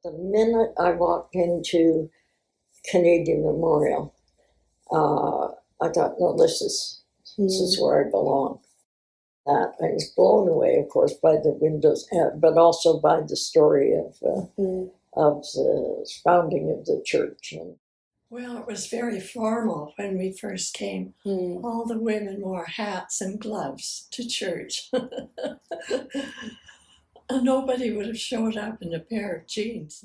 The minute I walked into Canadian Memorial, I thought, no, this is where I belong. That I was blown away, of course, by the windows, but also by the story of the founding of the church. Well, it was very formal when we first came. All the women wore hats and gloves to church. Nobody would have showed up in a pair of jeans.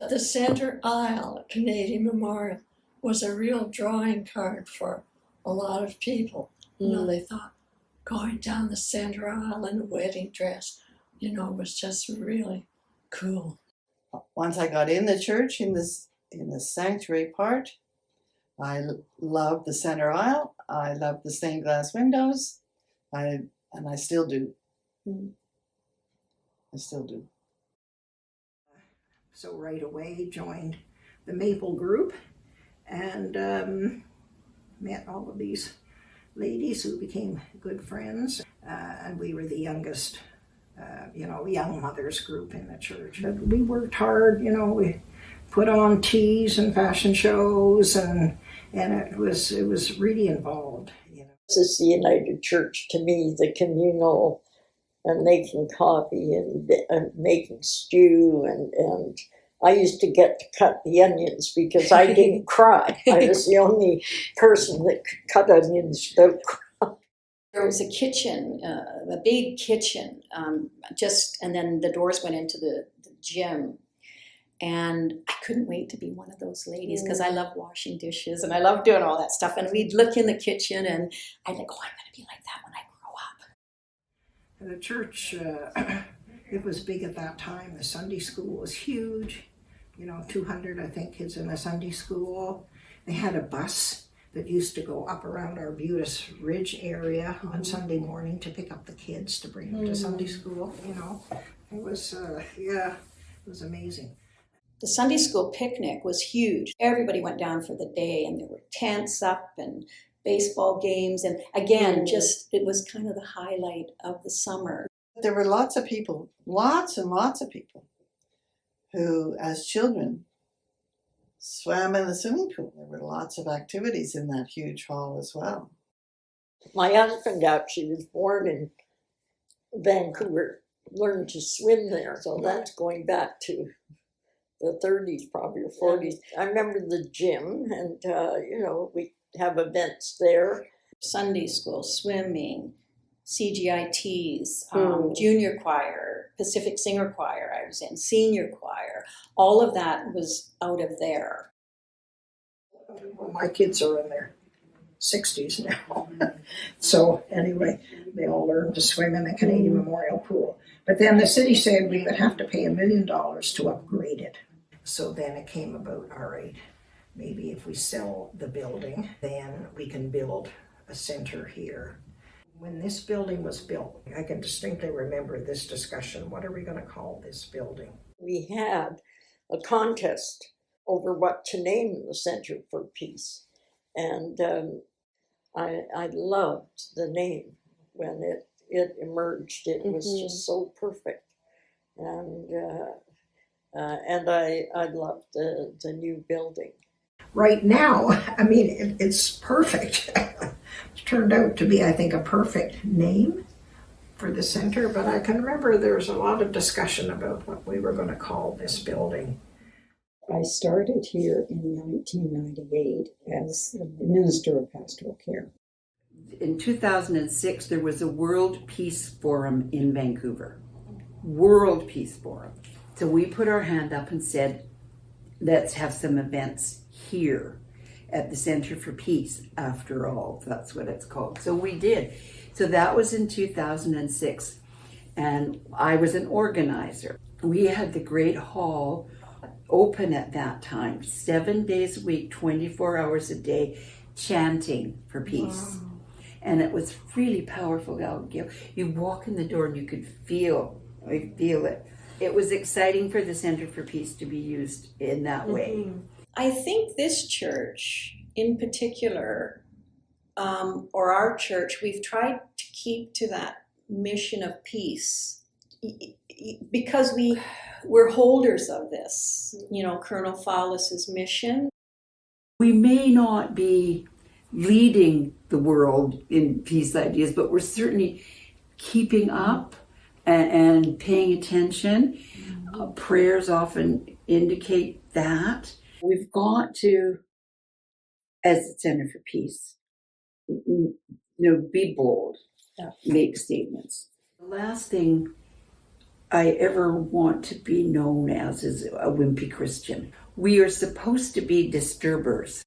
The center aisle at Canadian Memorial was a real drawing card for a lot of people. You know, they thought going down the center aisle in a wedding dress, was just really cool. Once I got in the church, in the sanctuary part, I loved the center aisle. I loved the stained glass windows. I still do. I still do. So right away joined the Maple group and met all of these ladies who became good friends. And we were the youngest, young mothers group in the church. But we worked hard, we put on teas and fashion shows and it was really involved. This is the United Church to me, the communal and making coffee and making stew and I used to get to cut the onions because I didn't cry. I was the only person that could cut onions without crying. There was a kitchen, a big kitchen, and then the doors went into the gym. And I couldn't wait to be one of those ladies because I love washing dishes and I love doing all that stuff. And we'd look in the kitchen and I'd like, I'm going to be like that when I grow up. The church, it was big at that time. The Sunday school was huge. 200, I think, kids in the Sunday school. They had a bus that used to go up around Arbutus Ridge area on Sunday morning to pick up the kids to bring them to Sunday school. It was, it was amazing. The Sunday school picnic was huge. Everybody went down for the day and there were tents up and baseball games. And again, it was kind of the highlight of the summer. There were lots and lots of people who, as children, swam in the swimming pool. There were lots of activities in that huge hall as well. My husband actually was born in Vancouver, learned to swim there, so that's going back to the 30s probably or 40s. I remember the gym and, we have events there. Sunday school, swimming, CGITs, junior choir, Pacific Singer Choir I was in, senior choir. All of that was out of there. Well, my kids are in their 60s now. So anyway, they all learned to swim in the Canadian Memorial Pool. But then the city said we would have to pay $1 million to upgrade it. So then it came about, all right, maybe if we sell the building, then we can build a center here. When this building was built, I can distinctly remember this discussion. What are we going to call this building? We had a contest over what to name the Center for Peace. And I loved the name when it emerged. It was just so perfect. And I loved the new building. Right now, it's perfect. It's turned out to be, I think, a perfect name for the center, but I can remember there was a lot of discussion about what we were going to call this building. I started here in 1998 as the Minister of Pastoral Care. In 2006, there was a World Peace Forum in Vancouver. World Peace Forum. So we put our hand up and said, let's have some events here at the Center for Peace, after all. That's what it's called. So we did. So that was in 2006. And I was an organizer. We had the Great Hall open at that time, 7 days a week, 24 hours a day, chanting for peace. Wow. And it was really powerful, Abigail. You walk in the door and you could feel it. It was exciting for the Center for Peace to be used in that way. I think this church in particular, or our church, we've tried to keep to that mission of peace because we're holders of this, Colonel Fowlis's mission. We may not be leading the world in peace ideas, but we're certainly keeping up and paying attention. Prayers often indicate that. We've got to, as the Center for Peace, be bold, make statements. The last thing I ever want to be known as is a wimpy Christian. We are supposed to be disturbers.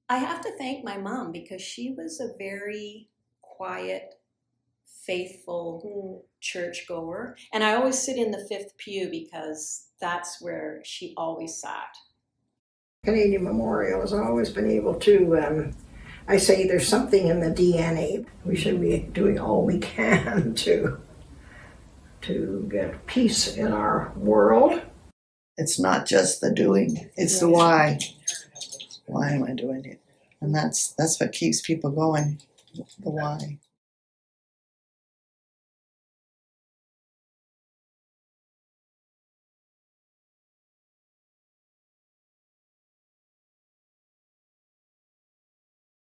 I have to thank my mom because she was a very quiet, faithful churchgoer. And I always sit in the fifth pew because that's where she always sat. Canadian Memorial has always been able to, I say there's something in the DNA. We should be doing all we can to get peace in our world. It's not just the doing, it's the why. Why am I doing it? And that's what keeps people going, the why.